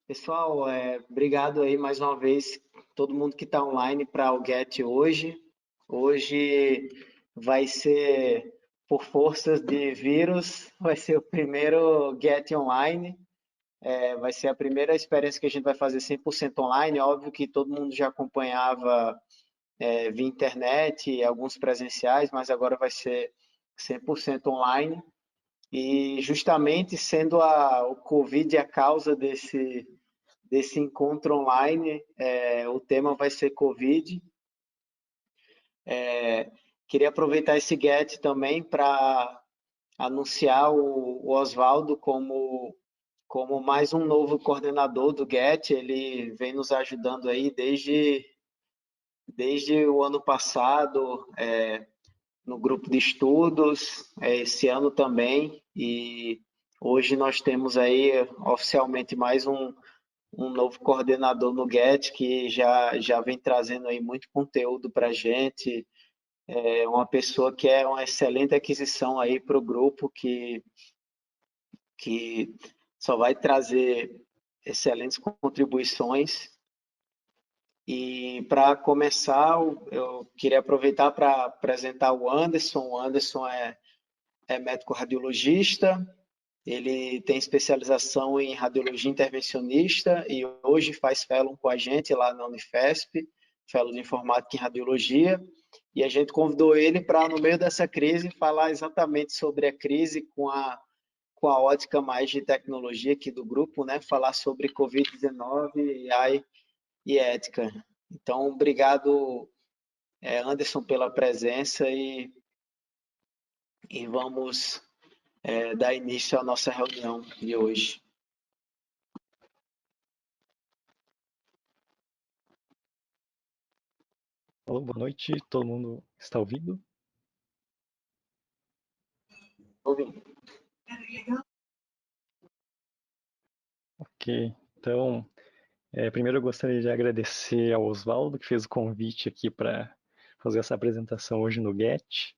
Pessoal, obrigado aí mais uma vez, todo mundo que está online para o Get hoje. Hoje vai ser, por forças de vírus, vai ser o primeiro Get online. Vai ser a primeira experiência que a gente vai fazer 100% online. Óbvio que todo mundo já acompanhava via internet, alguns presenciais, mas agora vai ser 100% online. E justamente sendo o Covid a causa desse encontro online. O tema vai ser Covid. Queria aproveitar esse Get também para anunciar o Oswaldo como mais um novo coordenador do Get. Ele vem nos ajudando aí desde o ano passado, no grupo de estudos, esse ano também. E hoje nós temos aí oficialmente mais um novo coordenador no Get que já vem trazendo aí muito conteúdo para a gente. É uma pessoa que é uma excelente aquisição aí para o grupo, que só vai trazer excelentes contribuições. E para começar, eu queria aproveitar para apresentar o Anderson. O Anderson é médico radiologista, ele tem especialização em radiologia intervencionista e hoje faz fellow com a gente lá na Unifesp, fellow de informática em radiologia. E a gente convidou ele para, no meio dessa crise, falar exatamente sobre a crise com a ótica mais de tecnologia aqui do grupo, né? Falar sobre Covid-19, AI e ética. Então, obrigado, Anderson, pela presença e vamos dar início à nossa reunião de hoje. Alô, boa noite, todo mundo está ouvindo? Ouvindo. Ok, então, primeiro eu gostaria de agradecer ao Oswaldo, que fez o convite aqui para fazer essa apresentação hoje no Get.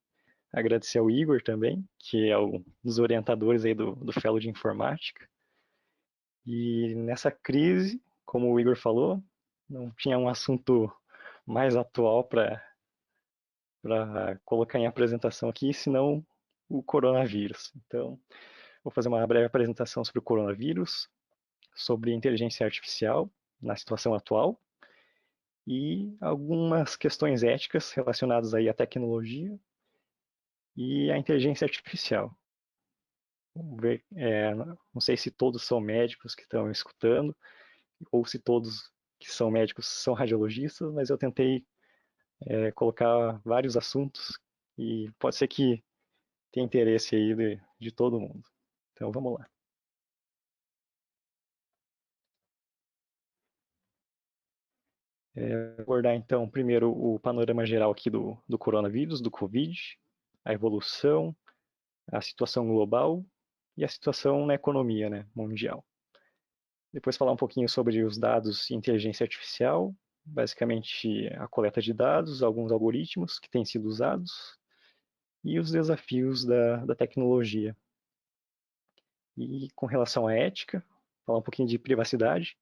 Agradecer ao Igor também, que é um dos orientadores aí do Fellow de Informática. E nessa crise, como o Igor falou, não tinha um assunto mais atual para colocar em apresentação aqui, senão o coronavírus. Então, vou fazer uma breve apresentação sobre o coronavírus, sobre inteligência artificial na situação atual e algumas questões éticas relacionadas aí à tecnologia e à inteligência artificial. Vamos ver, não sei se todos são médicos que estão escutando ou se todos que são médicos são radiologistas, mas eu tentei colocar vários assuntos e pode ser que tenha interesse aí de todo mundo. Então vamos lá. Abordar então primeiro o panorama geral aqui do coronavírus, do Covid, a evolução, a situação global e a situação na economia, né, mundial. Depois falar um pouquinho sobre os dados e inteligência artificial, basicamente a coleta de dados, alguns algoritmos que têm sido usados e os desafios da tecnologia. E com relação à ética, falar um pouquinho de privacidade,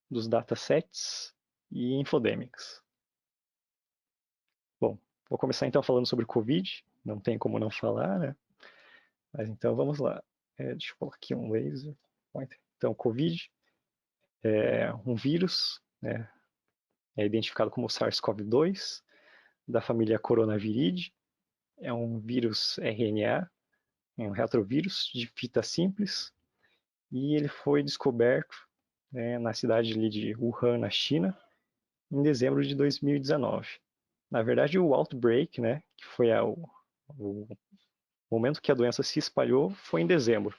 dos datasets e infodemics. Bom, vou começar então falando sobre o Covid, não tem como não falar, né? Mas então vamos lá. Deixa eu colocar aqui um laser pointer. Então, Covid é um vírus, né? É identificado como SARS-CoV-2, da família Coronaviridae. É um vírus RNA, é um retrovírus de fita simples, e ele foi descoberto, né, na cidade ali de Wuhan, na China, em dezembro de 2019. Na verdade, o outbreak, né, que foi o momento que a doença se espalhou, foi em dezembro.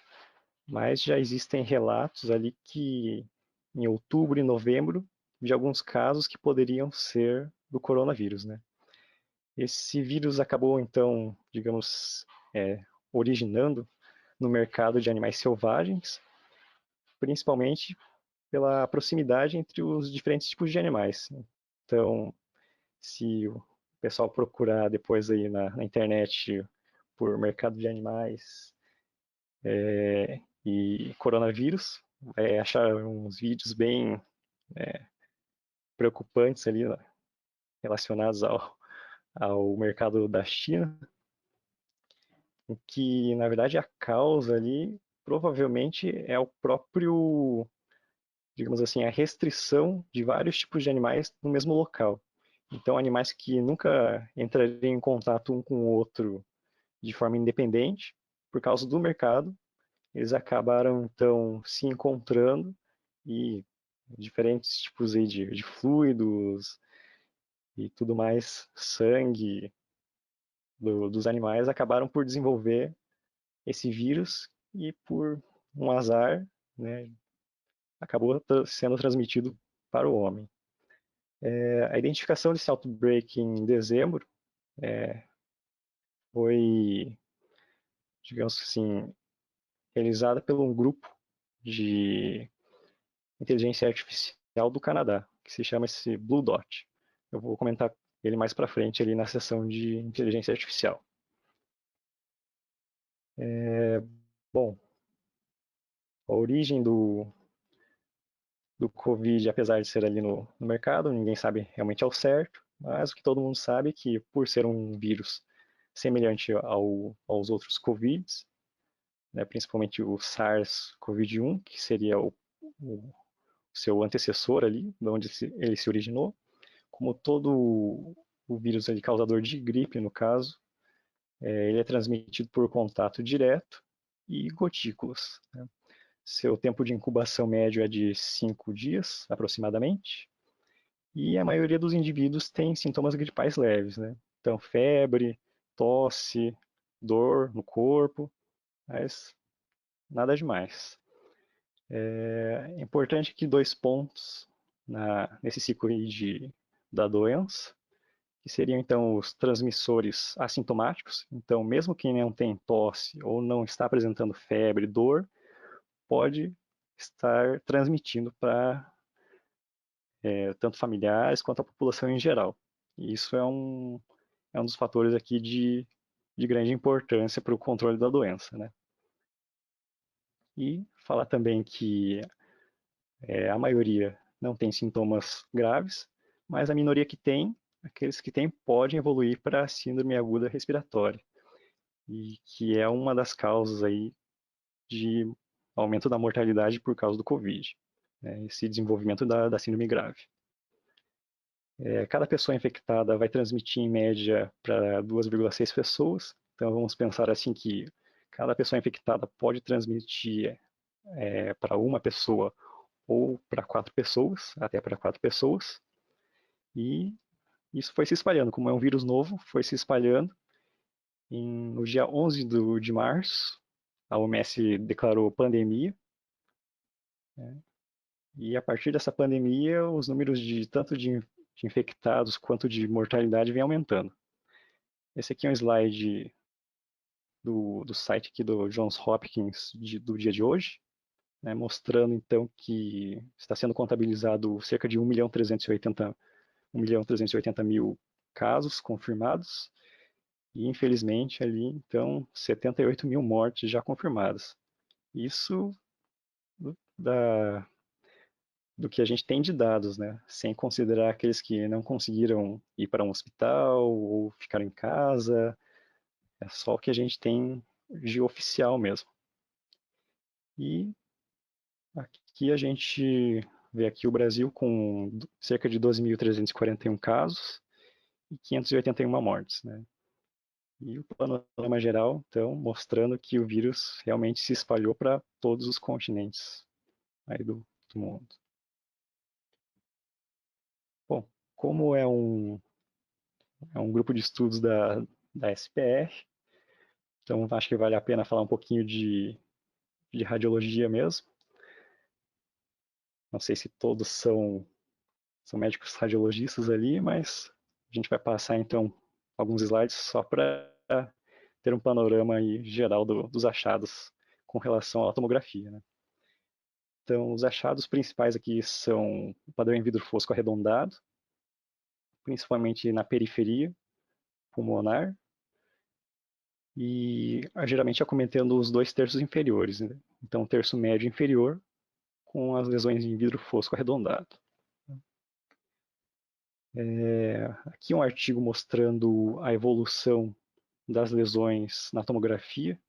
Mas já existem relatos ali que em outubro e novembro de alguns casos que poderiam ser do coronavírus, né? Esse vírus acabou então, digamos, originando no mercado de animais selvagens, principalmente pela proximidade entre os diferentes tipos de animais. Então, se o pessoal procurar depois aí na internet por mercado de animais e coronavírus. Vai achar uns vídeos bem preocupantes ali, né, relacionados ao mercado da China, em que, na verdade, a causa ali provavelmente é o próprio, digamos assim, a restrição de vários tipos de animais no mesmo local. Então, animais que nunca entrariam em contato um com o outro de forma independente, por causa do mercado, eles acabaram, então, se encontrando e diferentes tipos aí de fluidos e tudo mais, sangue dos animais, acabaram por desenvolver esse vírus e, por um azar, né, acabou sendo transmitido para o homem. A identificação desse outbreak em dezembro foi, digamos assim, realizada por um grupo de inteligência artificial do Canadá, que se chama esse Blue Dot. Eu vou comentar ele mais para frente ali na seção de inteligência artificial. Bom, a origem do Covid, apesar de ser ali no mercado, ninguém sabe realmente ao certo, mas o que todo mundo sabe é que, por ser um vírus semelhante aos outros Covids, né, principalmente o SARS-CoV-1, que seria o seu antecessor ali, de onde ele se originou, como todo o vírus ali, causador de gripe, no caso, ele é transmitido por contato direto e gotículas, né? Seu tempo de incubação médio é de 5 dias, aproximadamente, e a maioria dos indivíduos tem sintomas gripais leves, né? Então, febre, tosse, dor no corpo, mas nada demais. É importante que 2 pontos nesse ciclo da doença, que seriam então os transmissores assintomáticos. Então, mesmo quem não tem tosse ou não está apresentando febre, dor, pode estar transmitindo para tanto familiares quanto a população em geral. E isso é um dos fatores aqui de grande importância para o controle da doença, né? E falar também que a maioria não tem sintomas graves, mas a minoria que tem, aqueles que têm, podem evoluir para a síndrome aguda respiratória, e que é uma das causas aí de aumento da mortalidade por causa do Covid, né, esse desenvolvimento da síndrome grave. Cada pessoa infectada vai transmitir em média para 2,6 pessoas, então vamos pensar assim que cada pessoa infectada pode transmitir para uma pessoa ou para 4 pessoas, até para 4 pessoas, e isso foi se espalhando, como é um vírus novo, foi se espalhando. No dia 11 de março, a OMS declarou pandemia, né? E a partir dessa pandemia, os números tanto de infectados quanto de mortalidade vem aumentando. Esse aqui é um slide do site aqui do Johns Hopkins do dia de hoje, né, mostrando então que está sendo contabilizado cerca de 1.380.000 casos confirmados e, infelizmente, ali, então, 78 mil mortes já confirmadas. Isso da, do que a gente tem de dados, né? Sem considerar aqueles que não conseguiram ir para um hospital ou ficaram em casa. É só o que a gente tem de oficial mesmo. E aqui a gente vê aqui o Brasil com cerca de 12.341 casos e 581 mortes, né? E o panorama geral, então, mostrando que o vírus realmente se espalhou para todos os continentes aí do mundo. Bom, como é um grupo de estudos da SPR, então acho que vale a pena falar um pouquinho de radiologia mesmo. Não sei se todos são médicos radiologistas ali, mas a gente vai passar então alguns slides só para ter um panorama aí geral dos achados com relação à tomografia, né? Então, os achados principais aqui são o padrão em vidro fosco arredondado, principalmente na periferia pulmonar, e geralmente acometendo os 2/3 inferiores, né? Então, terço médio inferior com as lesões em vidro fosco arredondado. Aqui um artigo mostrando a evolução das lesões na tomografia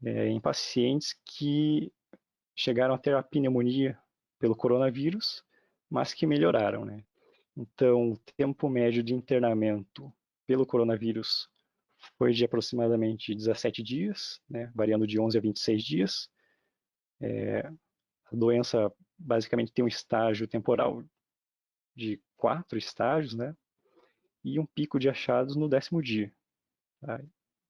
em pacientes que chegaram a ter a pneumonia pelo coronavírus, mas que melhoraram, né? Então, o tempo médio de internamento pelo coronavírus foi de aproximadamente 17 dias, né, variando de 11 a 26 dias. A doença basicamente tem um estágio temporal de 4 estágios, né, e um pico de achados no 10º dia. Tá?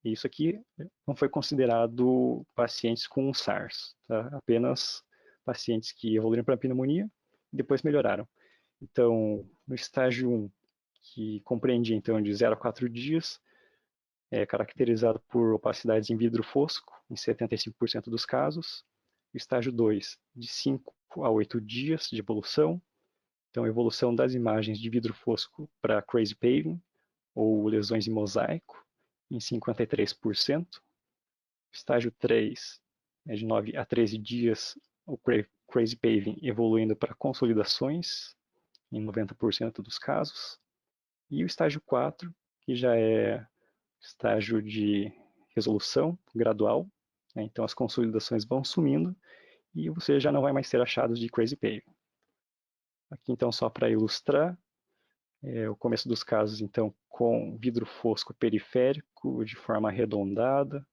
Isso aqui não foi considerado pacientes com SARS, tá? Apenas pacientes que evoluíram para pneumonia e depois melhoraram. Então, no estágio 1, que compreendia então de 0 a 4 dias, é caracterizado por opacidades em vidro fosco, em 75% dos casos. O estágio 2, de 5 a 8 dias de evolução. Então, evolução das imagens de vidro fosco para crazy paving, ou lesões em mosaico, em 53%. Estágio 3, de 9 a 13 dias, o crazy paving evoluindo para consolidações, em 90% dos casos. E o estágio 4, que já é estágio de resolução gradual, né? Então as consolidações vão sumindo e você já não vai mais ter achados de crazy paving. Aqui então só para ilustrar, o começo dos casos então com vidro fosco periférico de forma arredondada,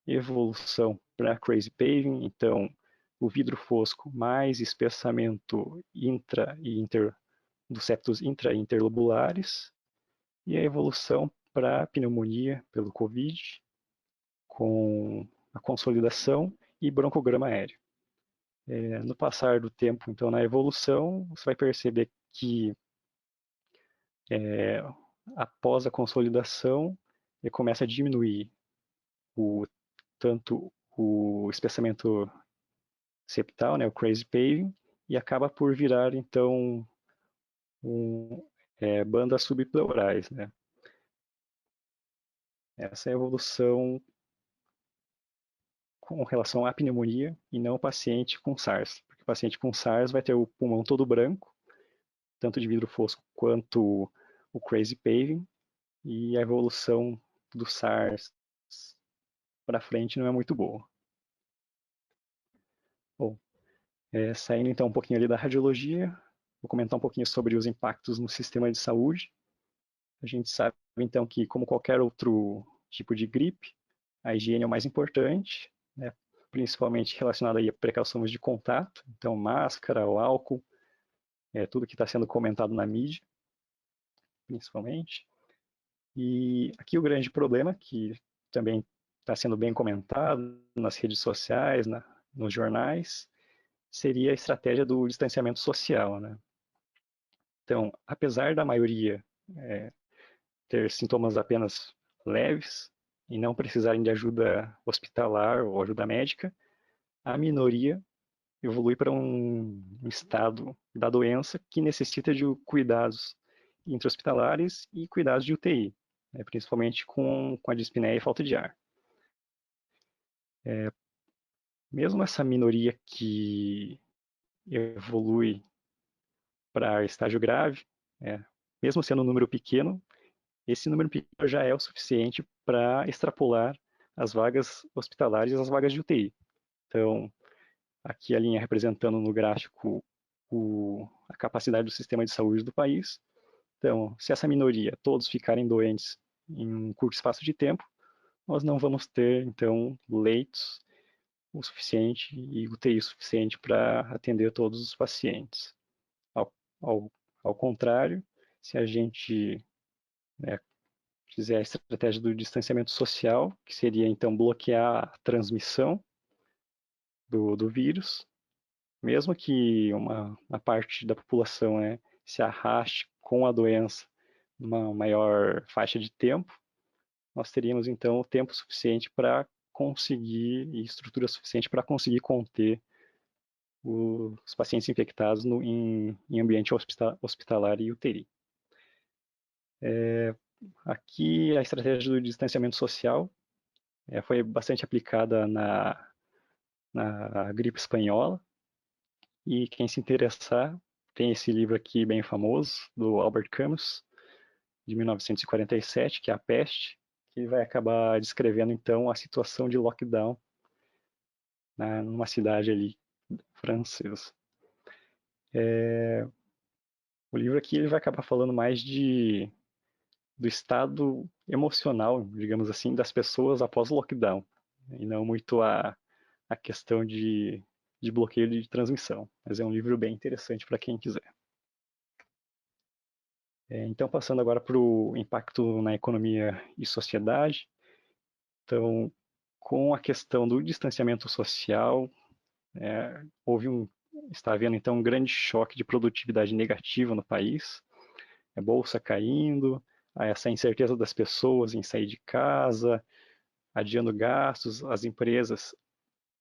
evolução para crazy paving, então o vidro fosco mais espessamento intra e inter dos septos intra e interlobulares, e a evolução para pneumonia pelo COVID, com a consolidação e broncograma aéreo. No passar do tempo, então, na evolução, você vai perceber que após a consolidação, ele começa a diminuir tanto o espessamento septal, né, o crazy paving, e acaba por virar, então, bandas subpleurais, né? Essa é a evolução com relação à pneumonia e não o paciente com SARS. Porque o paciente com SARS vai ter o pulmão todo branco, tanto de vidro fosco quanto o crazy paving, e a evolução do SARS para frente não é muito boa. Bom, saindo então um pouquinho ali da radiologia, vou comentar um pouquinho sobre os impactos no sistema de saúde. A gente sabe então que, como qualquer outro tipo de gripe, a higiene é o mais importante, né? Principalmente relacionado aí a precauções de contato, então máscara, o álcool, tudo que está sendo comentado na mídia, principalmente. E aqui o grande problema, que também está sendo bem comentado nas redes sociais, nos jornais, seria a estratégia do distanciamento social, né? Então, apesar da maioria ter sintomas apenas leves e não precisarem de ajuda hospitalar ou ajuda médica, a minoria evolui para um estado da doença que necessita de cuidados intra-hospitalares e cuidados de UTI, né, principalmente com a dispneia e falta de ar. Mesmo essa minoria que evolui para estágio grave, mesmo sendo um número pequeno, esse número pequeno já é o suficiente para extrapolar as vagas hospitalares e as vagas de UTI. Então, aqui a linha representando no gráfico a capacidade do sistema de saúde do país. Então, se essa minoria, todos ficarem doentes em um curto espaço de tempo, nós não vamos ter, então, leitos o suficiente e UTI suficiente para atender todos os pacientes. Ao, ao contrário, se a gente fizer a estratégia do distanciamento social, que seria, então, bloquear a transmissão do vírus, mesmo que uma parte da população se arraste com a doença numa maior faixa de tempo, nós teríamos então o tempo suficiente para conseguir e estrutura suficiente para conseguir conter os pacientes infectados em ambiente hospitalar e UTI. aqui a estratégia do distanciamento social foi bastante aplicada na gripe espanhola, e quem se interessar, tem esse livro aqui bem famoso, do Albert Camus, de 1947, que é A Peste, que vai acabar descrevendo então a situação de lockdown numa cidade ali francesa. O livro aqui ele vai acabar falando mais do estado emocional, digamos assim, das pessoas após o lockdown, e não muito a questão de bloqueio de transmissão. Mas é um livro bem interessante para quem quiser. Então, passando agora para o impacto na economia e sociedade. Então, com a questão do distanciamento social, está havendo então um grande choque de produtividade negativa no país, a bolsa caindo, essa incerteza das pessoas em sair de casa, adiando gastos, as empresas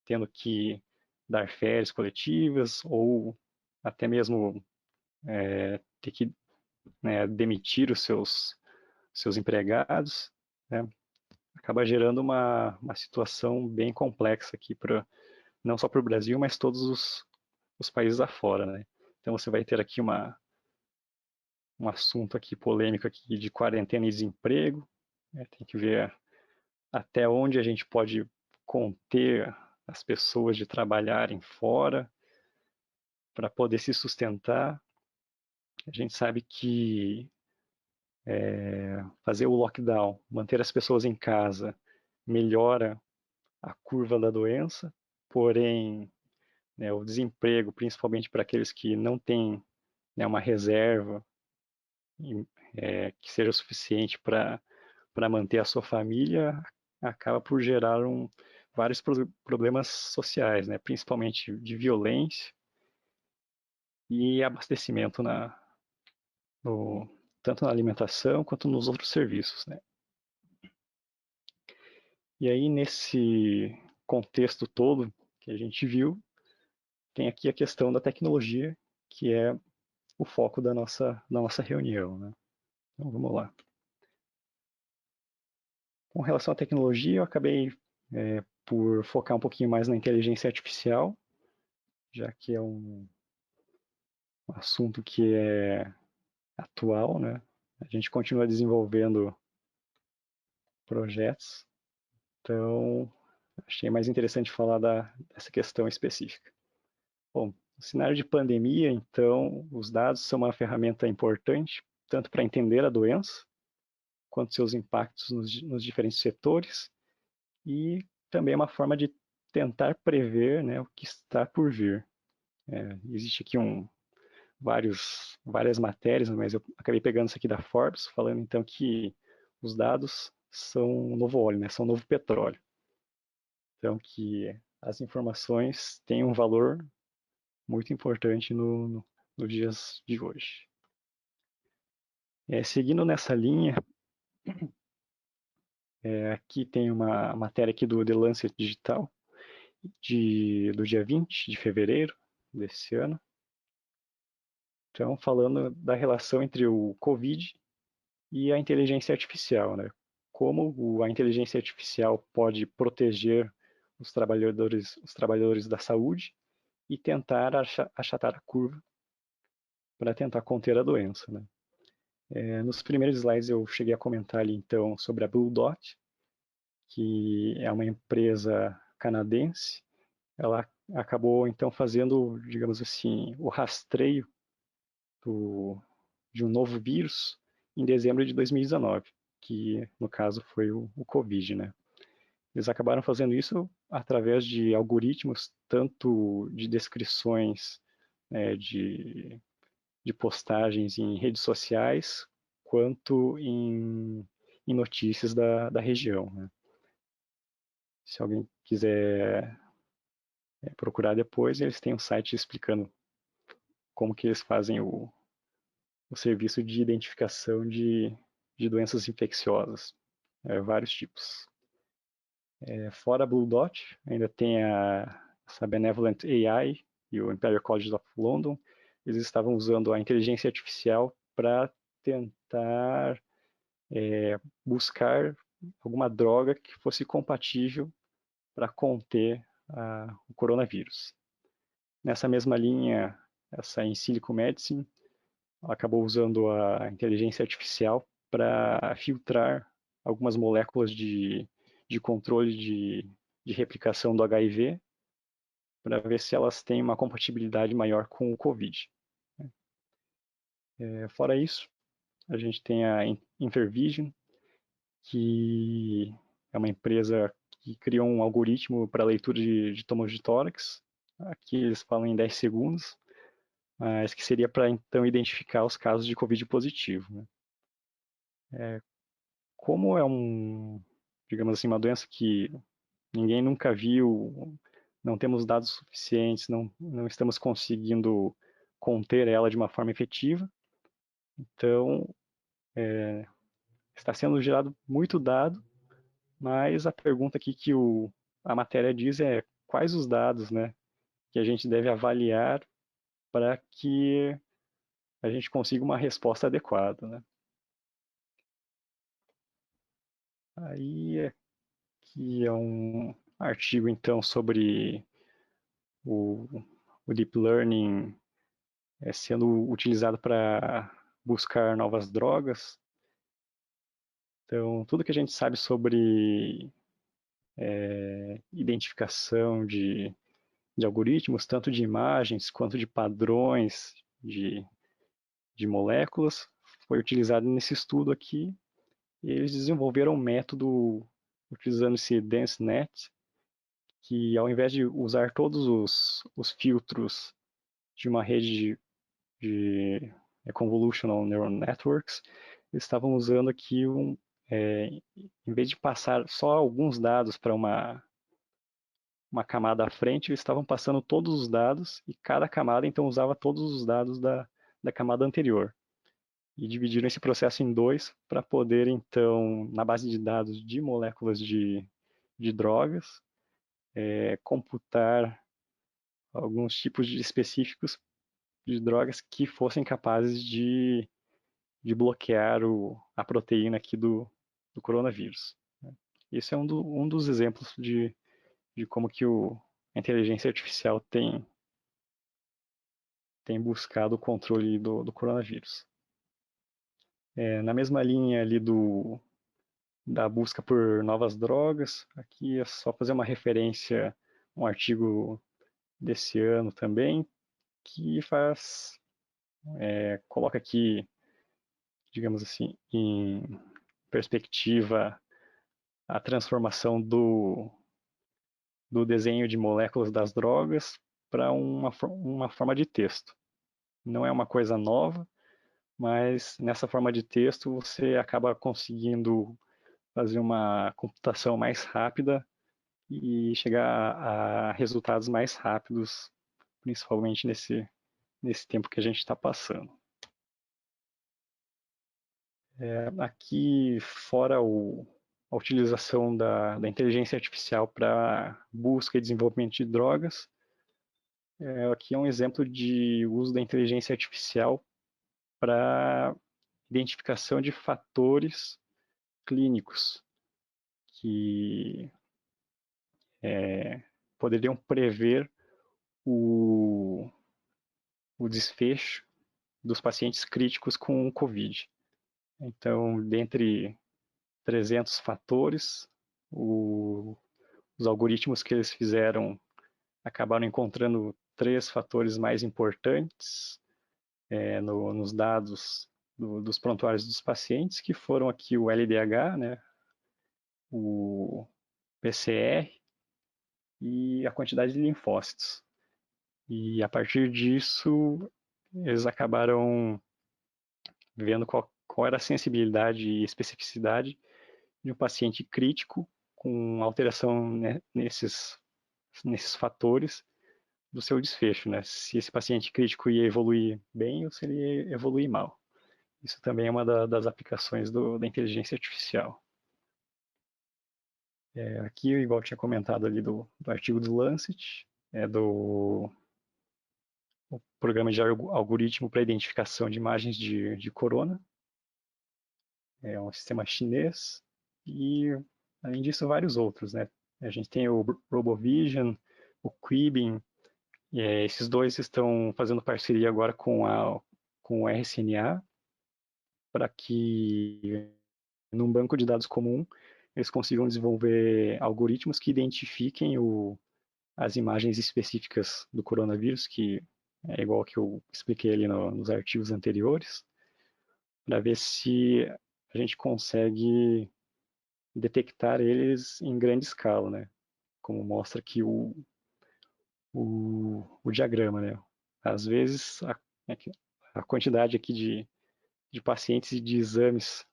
tendo que dar férias coletivas ou até mesmo ter que demitir os seus empregados, né? Acaba gerando uma situação bem complexa aqui, não só para o Brasil, mas todos os países afora, né? Então você vai ter aqui um assunto aqui polêmico aqui de quarentena e desemprego, né? Tem que ver até onde a gente pode conter as pessoas de trabalharem fora para poder se sustentar. A gente sabe que fazer o lockdown, manter as pessoas em casa, melhora a curva da doença, porém, né, o desemprego, principalmente para aqueles que não têm, né, uma reserva que seja suficiente para manter a sua família, acaba por gerar vários problemas sociais, né, principalmente de violência e abastecimento tanto na alimentação quanto nos outros serviços, né. E aí, nesse contexto todo que a gente viu, tem aqui a questão da tecnologia, que é o foco da nossa reunião, né? Então, vamos lá. Com relação à tecnologia, eu acabei por focar um pouquinho mais na inteligência artificial, já que é um assunto que é atual, né? A gente continua desenvolvendo projetos, então achei mais interessante falar dessa questão específica. Bom, no cenário de pandemia, então, os dados são uma ferramenta importante, tanto para entender a doença, quanto seus impactos nos diferentes setores, e também é uma forma de tentar prever, né, o que está por vir. Existe aqui várias matérias, mas eu acabei pegando isso aqui da Forbes, falando então que os dados são o novo óleo, né, são o novo petróleo. Então, que as informações têm um valor muito importante nos dias de hoje. Seguindo nessa linha, aqui tem uma matéria aqui do The Lancet Digital, do dia 20 de fevereiro desse ano. Então, falando da relação entre o Covid e a inteligência artificial, né? Como a inteligência artificial pode proteger os trabalhadores da saúde e tentar achatar a curva para tentar conter a doença, né? Nos primeiros slides eu cheguei a comentar ali então sobre a Blue Dot, que é uma empresa canadense. Ela acabou então fazendo, digamos assim, o rastreio de um novo vírus em dezembro de 2019, que no caso foi o Covid, né? Eles acabaram fazendo isso através de algoritmos, tanto de descrições de postagens em redes sociais, quanto em notícias da região, né? Se alguém quiser procurar depois, eles têm um site explicando como que eles fazem o serviço de identificação de doenças infecciosas, vários tipos. Fora a Blue Dot, ainda tem essa Benevolent AI e o Imperial College of London. Eles estavam usando a inteligência artificial para tentar buscar alguma droga que fosse compatível para conter o coronavírus. Nessa mesma linha, essa In Silico Medicine acabou usando a inteligência artificial para filtrar algumas moléculas de controle de replicação do HIV, para ver se elas têm uma compatibilidade maior com o COVID. Fora isso, a gente tem a Intervision, que é uma empresa que criou um algoritmo para leitura de tomos de tórax. Aqui eles falam em 10 segundos, mas que seria para então identificar os casos de COVID positivo. Né? Como é digamos assim, uma doença que ninguém nunca viu, não temos dados suficientes, não estamos conseguindo conter ela de uma forma efetiva, então está sendo gerado muito dado, mas a pergunta aqui que a matéria diz é quais os dados, né, que a gente deve avaliar para que a gente consiga uma resposta adequada, né? Aí aqui é um artigo então sobre o, o Deep Learning sendo utilizado para buscar novas drogas. Então, tudo que a gente sabe sobre identificação de algoritmos, tanto de imagens quanto de padrões de moléculas, foi utilizado nesse estudo aqui. E eles desenvolveram um método utilizando esse DenseNet, que ao invés de usar todos os filtros de uma rede de Convolutional Neural Networks, eles estavam usando aqui em vez de passar só alguns dados para uma camada à frente, eles estavam passando todos os dados e cada camada então usava todos os dados da camada anterior. E dividiram esse processo em dois para poder então, na base de dados de moléculas de drogas, computar alguns tipos específicos de drogas que fossem capazes de bloquear a proteína aqui do coronavírus. Esse é um dos exemplos de como que a inteligência artificial tem buscado o controle do coronavírus. Na mesma linha ali da busca por novas drogas, aqui é só fazer uma referência a um artigo desse ano também, que coloca aqui, digamos assim, em perspectiva a transformação do desenho de moléculas das drogas para uma forma de texto. Não é uma coisa nova, mas nessa forma de texto você acaba conseguindo fazer uma computação mais rápida e chegar a resultados mais rápidos, principalmente nesse tempo que a gente está passando. Aqui, fora a utilização da inteligência artificial para busca e desenvolvimento de drogas, aqui é um exemplo de uso da inteligência artificial para identificação de fatores clínicos que poderiam prever o desfecho dos pacientes críticos com Covid. Então, dentre 300 fatores, os algoritmos que eles fizeram acabaram encontrando 3 fatores mais importantes nos dados dos prontuários dos pacientes, que foram aqui o LDH, né, o PCR e a quantidade de linfócitos. E a partir disso, eles acabaram vendo qual era a sensibilidade e especificidade de um paciente crítico com alteração, né, nesses fatores do seu desfecho, né? Se esse paciente crítico ia evoluir bem ou se ele ia evoluir mal. Isso também é uma das aplicações da inteligência artificial. Aqui, igual eu tinha comentado ali do artigo do Lancet, do o programa de algoritmo para identificação de imagens de corona. é um sistema chinês, e além disso vários outros, né? A gente tem o RoboVision, o Quibbin, e esses dois estão fazendo parceria agora com o RSNA para que num banco de dados comum eles consigam desenvolver algoritmos que identifiquem as imagens específicas do coronavírus, que é igual que eu expliquei ali nos artigos anteriores, para ver se a gente consegue detectar eles em grande escala, né? Como mostra aqui o diagrama, né? Às vezes a quantidade aqui de pacientes e de exames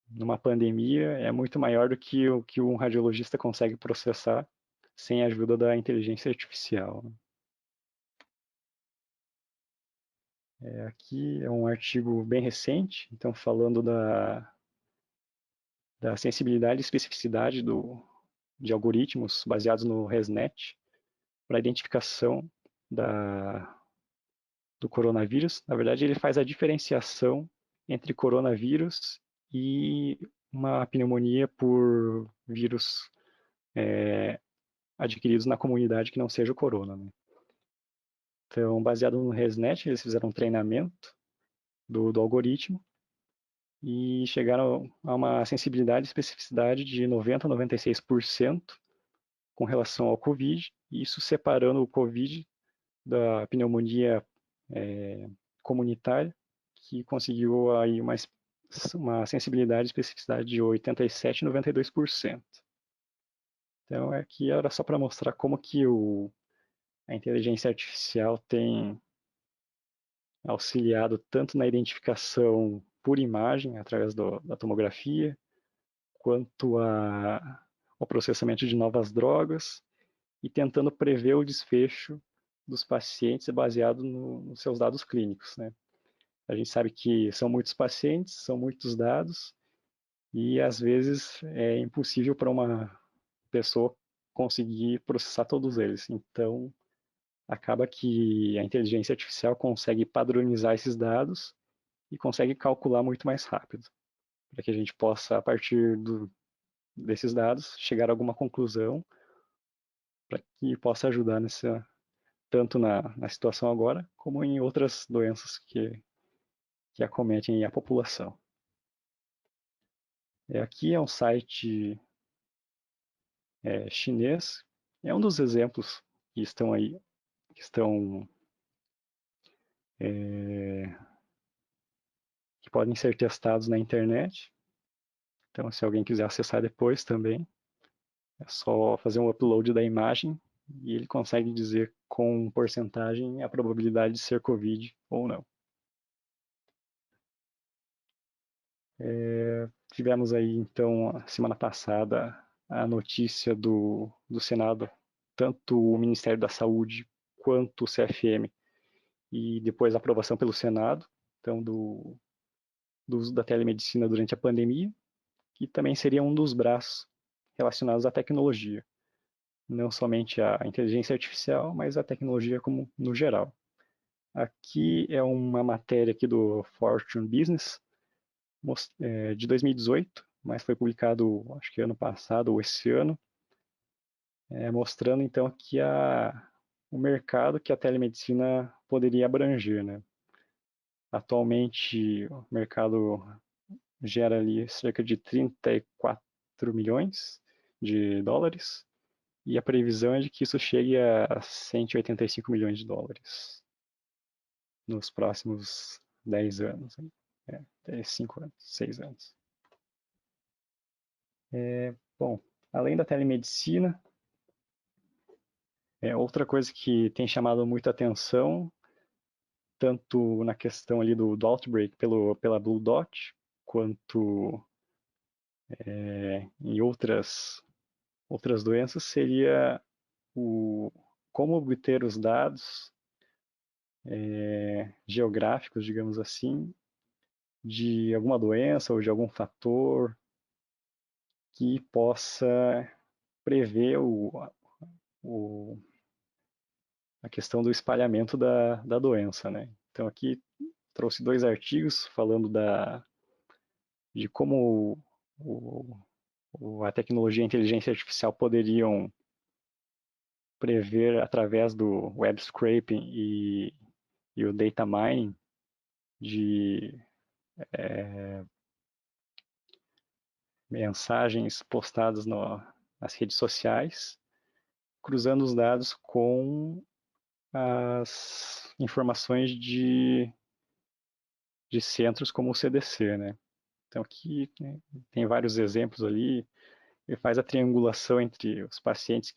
numa pandemia é muito maior do que o que um radiologista consegue processar sem a ajuda da inteligência artificial. Aqui é um artigo bem recente, então falando da sensibilidade e especificidade de algoritmos baseados no ResNet para a identificação da, do coronavírus. Na verdade, ele faz a diferenciação entre coronavírus e uma pneumonia por vírus adquiridos na comunidade que não seja o corona. Né? Então, baseado no ResNet, eles fizeram um treinamento do algoritmo e chegaram a uma sensibilidade e especificidade de 90% a 96% com relação ao Covid, e isso separando o Covid da pneumonia comunitária, que conseguiu aí uma sensibilidade e especificidade de 87% e 92%. Então, aqui era só para mostrar como que a inteligência artificial tem auxiliado tanto na identificação por imagem, através da tomografia, quanto ao processamento de novas drogas e tentando prever o desfecho dos pacientes baseado nos seus dados clínicos. Né? A gente sabe que são muitos pacientes, são muitos dados, e às vezes é impossível para uma pessoa conseguir processar todos eles. Então, acaba que a inteligência artificial consegue padronizar esses dados e consegue calcular muito mais rápido, para que a gente possa, a partir desses dados, chegar a alguma conclusão para que possa ajudar tanto na situação agora, como em outras doenças que acometem a população. Aqui é um site chinês, é um dos exemplos que estão aí, que estão que podem ser testados na internet. Então, se alguém quiser acessar depois também, é só fazer um upload da imagem e ele consegue dizer com porcentagem a probabilidade de ser Covid ou não. Tivemos aí, então, semana passada, a notícia do Senado, tanto o Ministério da Saúde quanto o CFM, e depois a aprovação pelo Senado, então, do uso da telemedicina durante a pandemia, que também seria um dos braços relacionados à tecnologia. Não somente a inteligência artificial, mas a tecnologia como no geral. Aqui é uma matéria aqui do Fortune Business, de 2018, mas foi publicado, acho que ano passado ou esse ano, mostrando então aqui o mercado que a telemedicina poderia abranger. Né? Atualmente, o mercado gera ali cerca de 34 milhões de dólares, e a previsão é de que isso chegue a 185 milhões de dólares nos próximos 10 anos. Até 5 anos, 6 anos. Bom, além da telemedicina, outra coisa que tem chamado muita atenção, tanto na questão ali do outbreak pela Blue Dot, quanto em outras doenças, seria como obter os dados geográficos, digamos assim, de alguma doença ou de algum fator que possa prever a questão do espalhamento da doença. Né? Então aqui trouxe 2 artigos falando de como a tecnologia e a inteligência artificial poderiam prever através do web scraping e o data mining de mensagens postadas nas redes sociais, cruzando os dados com as informações de centros como o CDC, né? Então aqui, né, tem vários exemplos ali, ele faz a triangulação entre os pacientes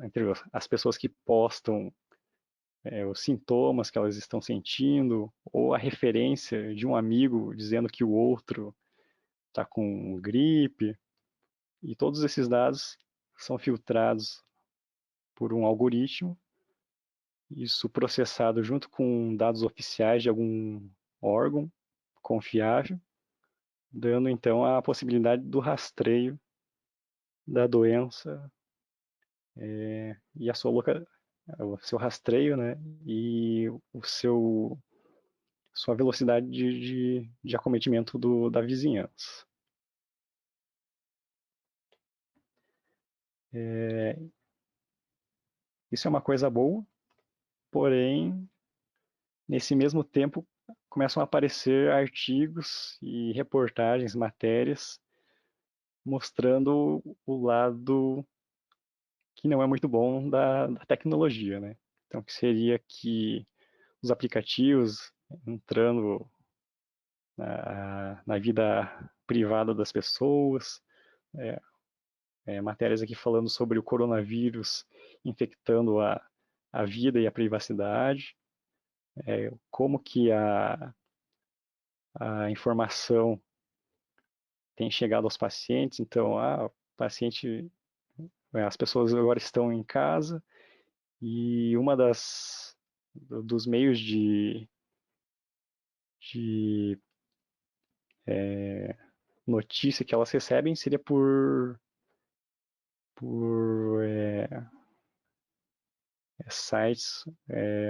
entre as pessoas que postam os sintomas que elas estão sentindo, ou a referência de um amigo dizendo que o outro está com gripe, e todos esses dados são filtrados por um algoritmo, isso processado junto com dados oficiais de algum órgão confiável, dando então a possibilidade do rastreio da doença e a o seu rastreio, né, e sua velocidade de acometimento da vizinhança. Isso é uma coisa boa, porém, nesse mesmo tempo, começam a aparecer artigos e reportagens, matérias, mostrando o lado que não é muito bom da tecnologia, né? Então, que seria que os aplicativos entrando na vida privada das pessoas, matérias aqui falando sobre o coronavírus infectando a vida e a privacidade, como que a informação tem chegado aos pacientes. Então, o paciente, as pessoas agora estão em casa e uma dos meios de notícia que elas recebem seria por sites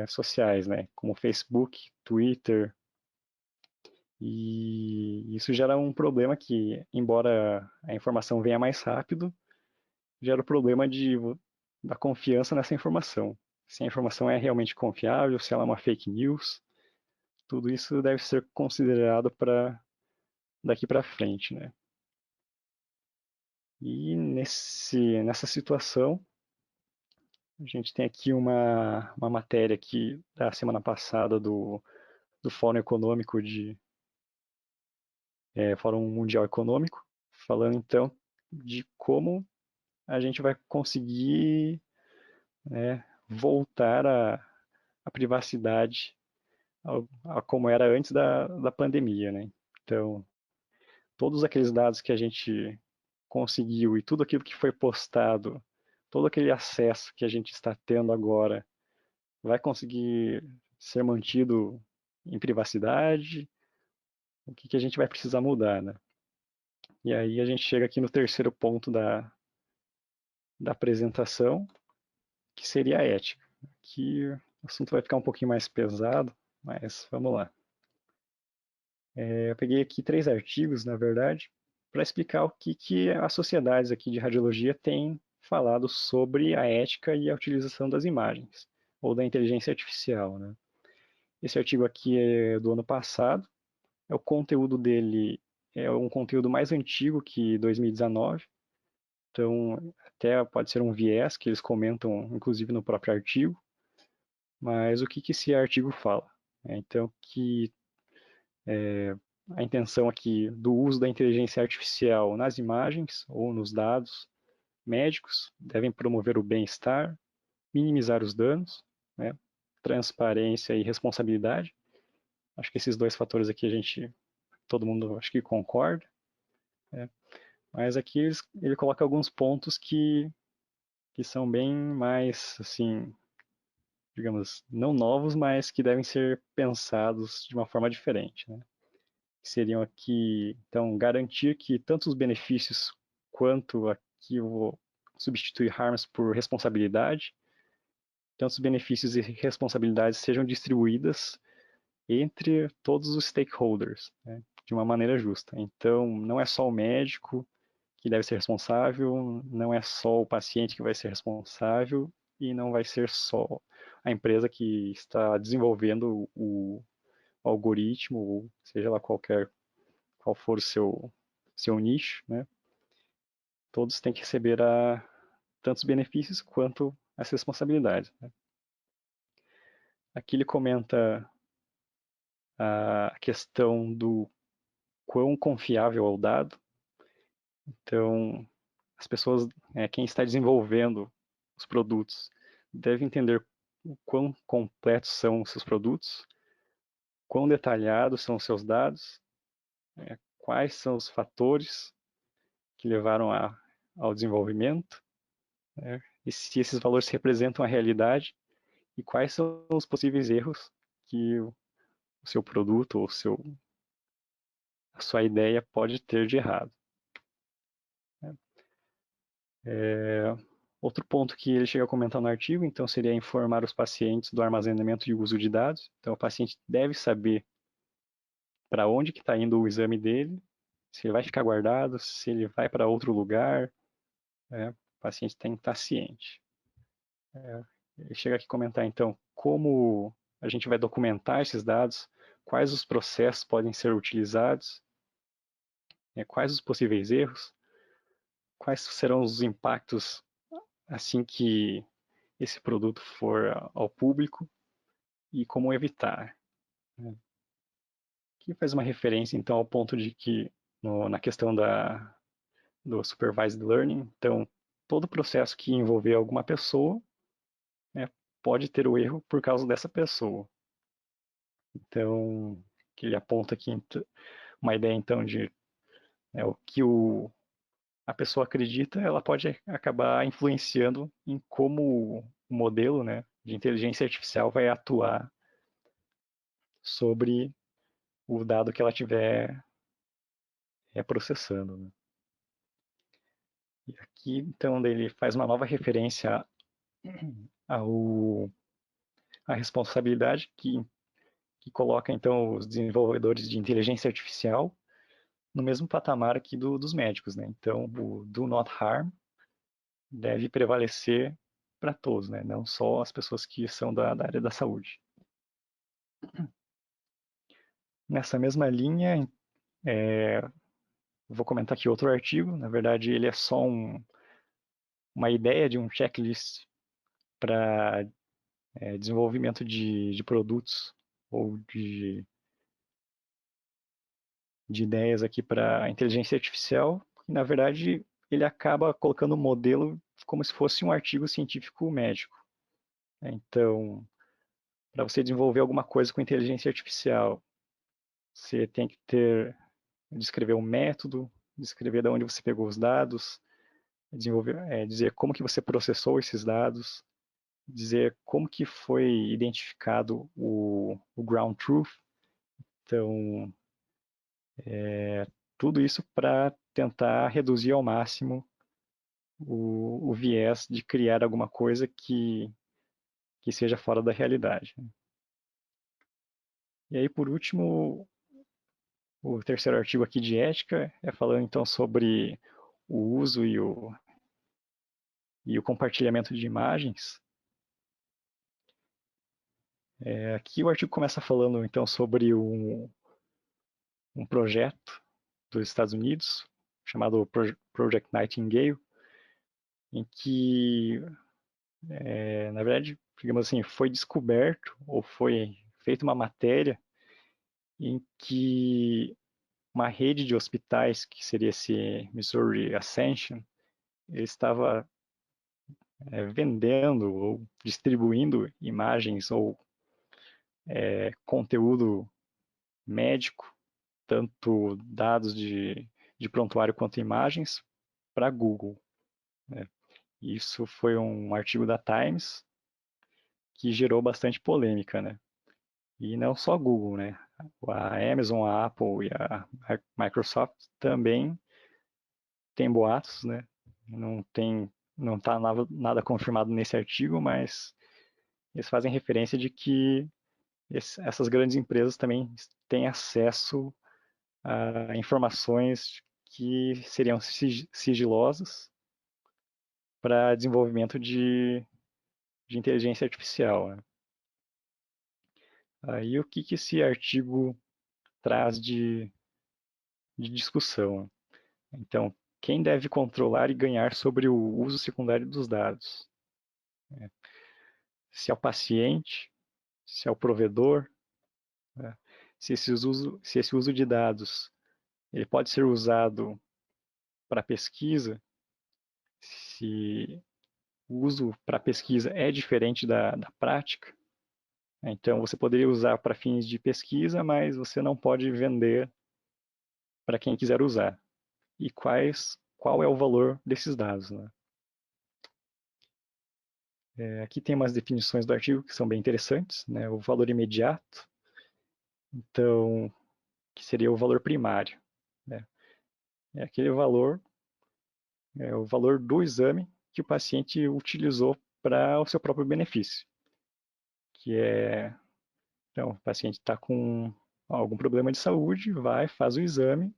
sociais, né, como Facebook, Twitter, e isso gera um problema que, embora a informação venha mais rápido, gera o problema da confiança nessa informação. Se a informação é realmente confiável, se ela é uma fake news, tudo isso deve ser considerado para daqui para frente, né? E nessa situação, a gente tem aqui uma matéria aqui da semana passada do Fórum Econômico Fórum Mundial Econômico, falando então de como a gente vai conseguir, né, voltar a privacidade a como era antes da pandemia, né? Então, todos aqueles dados que a gente conseguiu e tudo aquilo que foi postado, todo aquele acesso que a gente está tendo agora, vai conseguir ser mantido em privacidade? O que a gente vai precisar mudar, né? E aí a gente chega aqui no terceiro ponto da apresentação, que seria a ética. Aqui o assunto vai ficar um pouquinho mais pesado, mas vamos lá. Eu peguei aqui 3 artigos, na verdade, para explicar o que as sociedades aqui de radiologia têm falado sobre a ética e a utilização das imagens, ou da inteligência artificial, né? Esse artigo aqui é do ano passado, o conteúdo dele é um conteúdo mais antigo que 2019, então até pode ser um viés que eles comentam, inclusive no próprio artigo, mas o que esse artigo fala? Então, que a intenção aqui do uso da inteligência artificial nas imagens ou nos dados médicos devem promover o bem-estar, minimizar os danos, né, transparência e responsabilidade. Acho que esses 2 fatores aqui todo mundo acho que concorda, né? Mas aqui ele coloca alguns pontos que são bem mais, assim, digamos, não novos, mas que devem ser pensados de uma forma diferente, né? Que seriam aqui, então, garantir que tanto os benefícios quanto aqui eu vou substituir harms por responsabilidade, tanto os benefícios e responsabilidades sejam distribuídas entre todos os stakeholders, né? de uma maneira justa. Então, não é só o médico que deve ser responsável, não é só o paciente que vai ser responsável e não vai ser só a empresa que está desenvolvendo o algoritmo, ou seja lá qual for o seu nicho, né? Todos têm que receber tantos benefícios quanto as responsabilidades, né? Aqui ele comenta a questão do quão confiável é o dado. Então, as pessoas, quem está desenvolvendo os produtos, deve entender o quão completos são os seus produtos, quão detalhados são os seus dados, quais são os fatores que levaram ao desenvolvimento, né, e se esses valores representam a realidade, e quais são os possíveis erros que o seu produto ou a sua ideia pode ter de errado. Outro ponto que ele chega a comentar no artigo, então, seria informar os pacientes do armazenamento e uso de dados. Então, o paciente deve saber para onde que está indo o exame dele, se ele vai ficar guardado, se ele vai para outro lugar, né? O paciente tem que estar ciente. Ele chega aqui a comentar, então, como a gente vai documentar esses dados, quais os processos podem ser utilizados, quais os possíveis erros, quais serão os impactos assim que esse produto for ao público e como evitar. Aqui faz uma referência, então, ao ponto de que, na questão do Supervised Learning, então, todo processo que envolver alguma pessoa, né, pode ter o erro por causa dessa pessoa. Então, que ele aponta aqui uma ideia, então, de o que a pessoa acredita, ela pode acabar influenciando em como o modelo, né, de inteligência artificial vai atuar sobre o dado que ela estiver processando, né? E aqui, então, ele faz uma nova referência à responsabilidade que coloca, então, os desenvolvedores de inteligência artificial no mesmo patamar aqui dos médicos, né? Então, o do not harm deve prevalecer para todos, né? Não só as pessoas que são da área da saúde. Nessa mesma linha, vou comentar aqui outro artigo. Na verdade, ele é só uma ideia de um checklist para desenvolvimento de produtos ou de ideias aqui para inteligência artificial. E, na verdade, ele acaba colocando o modelo como se fosse um artigo científico médico. Então, para você desenvolver alguma coisa com inteligência artificial, você tem que descrever um método, descrever de onde você pegou os dados, dizer como que você processou esses dados, dizer como que foi identificado o ground truth. Então, tudo isso para tentar reduzir ao máximo o viés de criar alguma coisa que seja fora da realidade. E aí, por último, o terceiro artigo aqui de ética é falando então sobre o uso e o compartilhamento de imagens. Aqui o artigo começa falando então sobre um projeto dos Estados Unidos chamado Project Nightingale, em que, na verdade, digamos assim, foi descoberto ou foi feita uma matéria em que uma rede de hospitais, que seria esse Missouri Ascension, ele estava vendendo ou distribuindo imagens ou conteúdo médico, tanto dados de prontuário quanto imagens, para Google, né? Isso foi um artigo da Times que gerou bastante polêmica, né? E não só Google, né? A Amazon, a Apple e a Microsoft também tem boatos, né? Não está nada confirmado nesse artigo, mas eles fazem referência de que essas grandes empresas também têm acesso a informações que seriam sigilosas para desenvolvimento de inteligência artificial, né? Aí o que esse artigo traz de discussão? Então, quem deve controlar e ganhar sobre o uso secundário dos dados? Se é o paciente, se é o provedor, né? Se esse uso de dados ele pode ser usado para pesquisa, se o uso para pesquisa é diferente da prática, né? Então você poderia usar para fins de pesquisa, mas você não pode vender para quem quiser usar. E qual é o valor desses dados, né? Aqui tem umas definições do artigo que são bem interessantes, né? O valor imediato, então, que seria o valor primário, né? É aquele valor, é o valor do exame que o paciente utilizou para o seu próprio benefício, que é, então, o paciente está com algum problema de saúde, vai, faz o exame,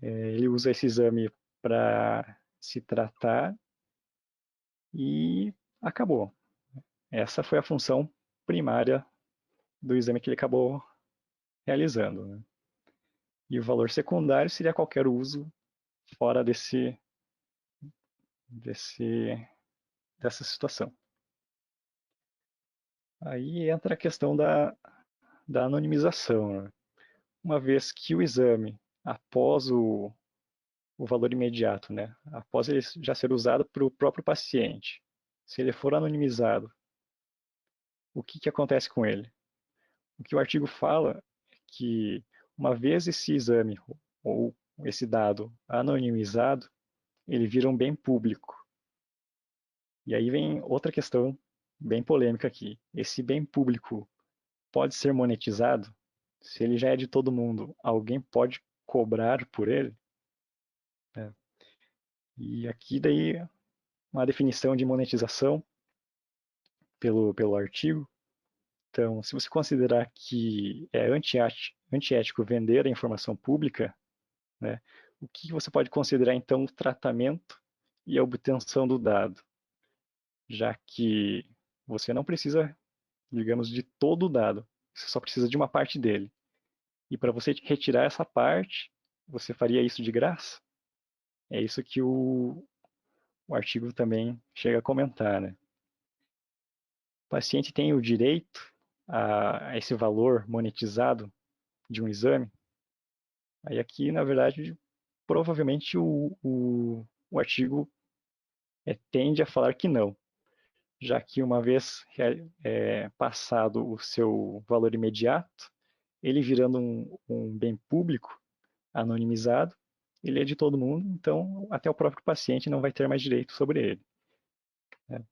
ele usa esse exame para se tratar e acabou. Essa foi a função primária do exame que ele acabou realizando, né? E o valor secundário seria qualquer uso fora dessa situação. Aí entra a questão da anonimização, né? Uma vez que o exame, após o valor imediato, né? Após ele já ser usado para o próprio paciente, se ele for anonimizado, o que acontece com ele? O que o artigo fala é que uma vez esse exame ou esse dado anonimizado, ele vira um bem público. E aí vem outra questão bem polêmica aqui. Esse bem público pode ser monetizado? Se ele já é de todo mundo, alguém pode cobrar por ele? É. E aqui daí uma definição de monetização pelo artigo. Então, se você considerar que é antiético vender a informação pública, né, o que você pode considerar então o tratamento e a obtenção do dado? Já que você não precisa, digamos, de todo o dado, você só precisa de uma parte dele. E para você retirar essa parte, você faria isso de graça? É isso que o artigo também chega a comentar, né? O paciente tem o direito a esse valor monetizado de um exame? Aí aqui, na verdade, provavelmente o artigo tende a falar que não, já que uma vez passado o seu valor imediato, ele virando um bem público, anonimizado, ele é de todo mundo, então até o próprio paciente não vai ter mais direito sobre ele, né?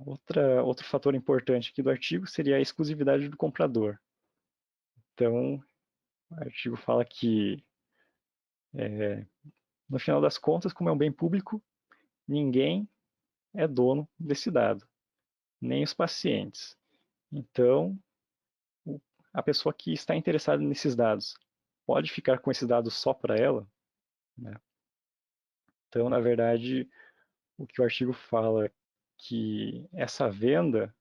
Outro fator importante aqui do artigo seria a exclusividade do comprador. Então, o artigo fala que, no final das contas, como é um bem público, ninguém é dono desse dado, nem os pacientes. Então, a pessoa que está interessada nesses dados pode ficar com esses dados só para ela, né? Então, na verdade, o que o artigo fala é que essa venda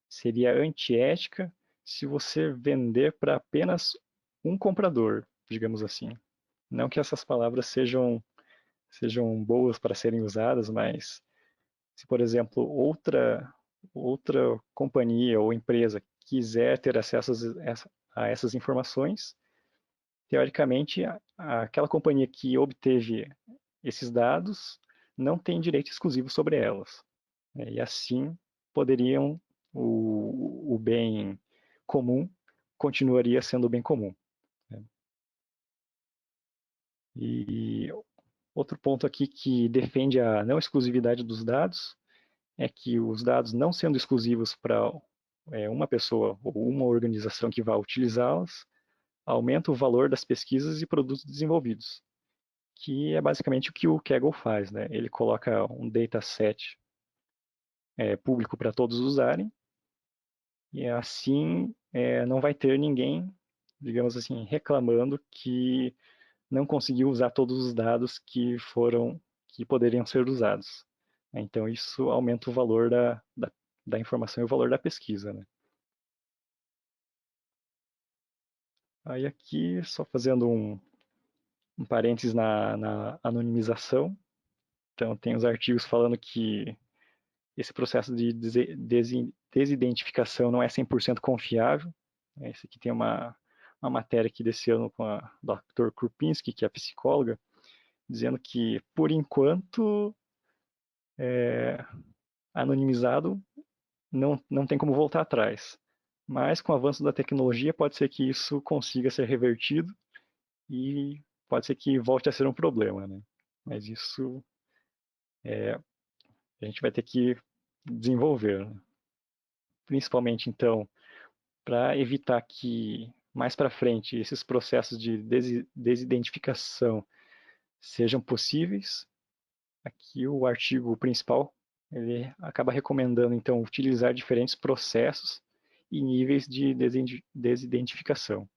seria antiética se você vender para apenas um comprador, digamos assim. Não que essas palavras sejam boas para serem usadas, mas se, por exemplo, outra companhia ou empresa quiser ter acesso a essas informações, teoricamente, aquela companhia que obteve esses dados não tem direito exclusivo sobre elas, né? E assim poderiam o bem comum continuaria sendo o bem comum, né? E outro ponto aqui que defende a não exclusividade dos dados é que os dados não sendo exclusivos para uma pessoa ou uma organização que vai utilizá-los, aumenta o valor das pesquisas e produtos desenvolvidos, que é basicamente o que o Kaggle faz, né? Ele coloca um dataset público para todos usarem, e assim não vai ter ninguém digamos assim, reclamando que não conseguiu usar todos os dados que poderiam ser usados. Então, isso aumenta o valor da informação e o valor da pesquisa, né? Aí aqui, só fazendo um parênteses na anonimização. Então, tem os artigos falando que esse processo de desidentificação não é 100% confiável. Esse aqui tem uma matéria aqui desse ano com a Dr. Krupinski, que é psicóloga, dizendo que, por enquanto, anonimizado não tem como voltar atrás. Mas, com o avanço da tecnologia, pode ser que isso consiga ser revertido e pode ser que volte a ser um problema, né? Mas isso a gente vai ter que desenvolver, né? Principalmente, então, para evitar que mais para frente esses processos de desidentificação sejam possíveis. Aqui o artigo principal ele acaba recomendando então utilizar diferentes processos e níveis de desidentificação.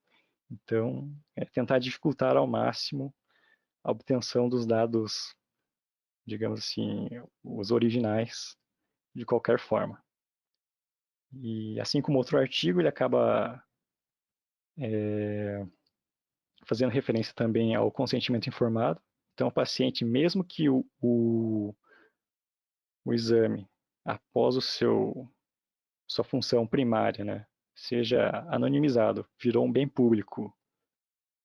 Então, é tentar dificultar ao máximo a obtenção dos dados, digamos assim, os originais de qualquer forma. E assim como outro artigo, ele acaba fazendo referência também ao consentimento informado. Então, o paciente, mesmo que o exame, após sua função primária, né, seja anonimizado, virou um bem público,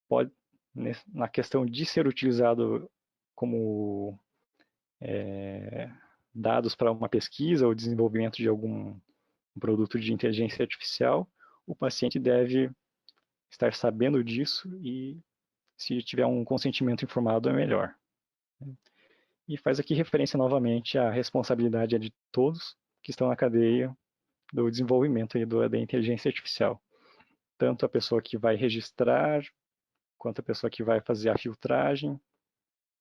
pode, na questão de ser utilizado como dados para uma pesquisa ou desenvolvimento de algum produto de inteligência artificial, o paciente deve estar sabendo disso e, se tiver um consentimento informado, é melhor. E faz aqui referência novamente à responsabilidade de todos que estão na cadeia do desenvolvimento aí da inteligência artificial. Tanto a pessoa que vai registrar, quanto a pessoa que vai fazer a filtragem,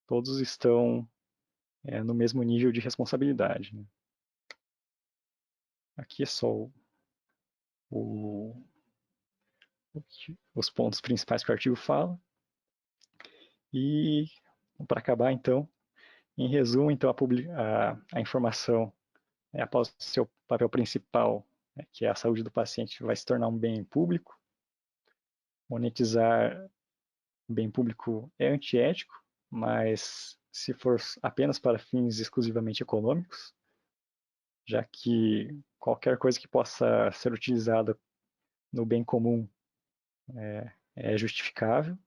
todos estão no mesmo nível de responsabilidade, né? Aqui é só o, os pontos principais que o artigo fala. E, para acabar, então, em resumo, então, a informação, após seu papel principal, que é a saúde do paciente, vai se tornar um bem público. Monetizar bem público é antiético, mas se for apenas para fins exclusivamente econômicos, já que qualquer coisa que possa ser utilizada no bem comum é justificável.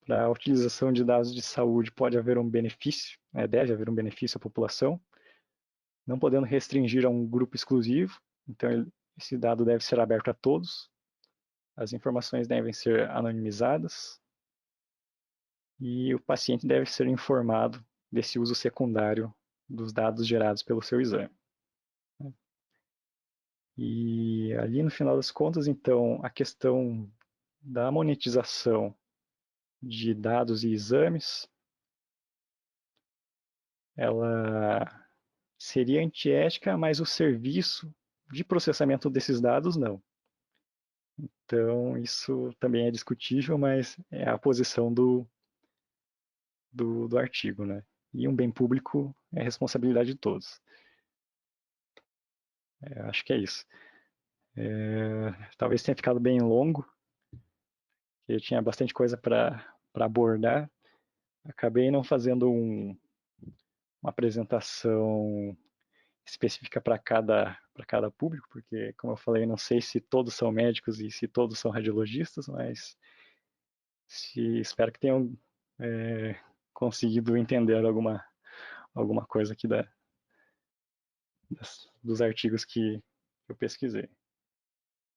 Para a utilização de dados de saúde pode haver um benefício, deve haver um benefício à população, não podendo restringir a um grupo exclusivo, então esse dado deve ser aberto a todos, as informações devem ser anonimizadas e o paciente deve ser informado desse uso secundário dos dados gerados pelo seu exame. E ali no final das contas, então, a questão da monetização de dados e exames, ela seria antiética, mas o serviço de processamento desses dados não. Então, isso também é discutível, mas é a posição do artigo, né? E um bem público é responsabilidade de todos. Acho que é isso. Talvez tenha ficado bem longo, eu tinha bastante coisa para abordar. Acabei não fazendo uma apresentação específica para cada público, porque, como eu falei, não sei se todos são médicos e se todos são radiologistas, mas espero que tenham conseguido entender alguma coisa aqui dos artigos que eu pesquisei.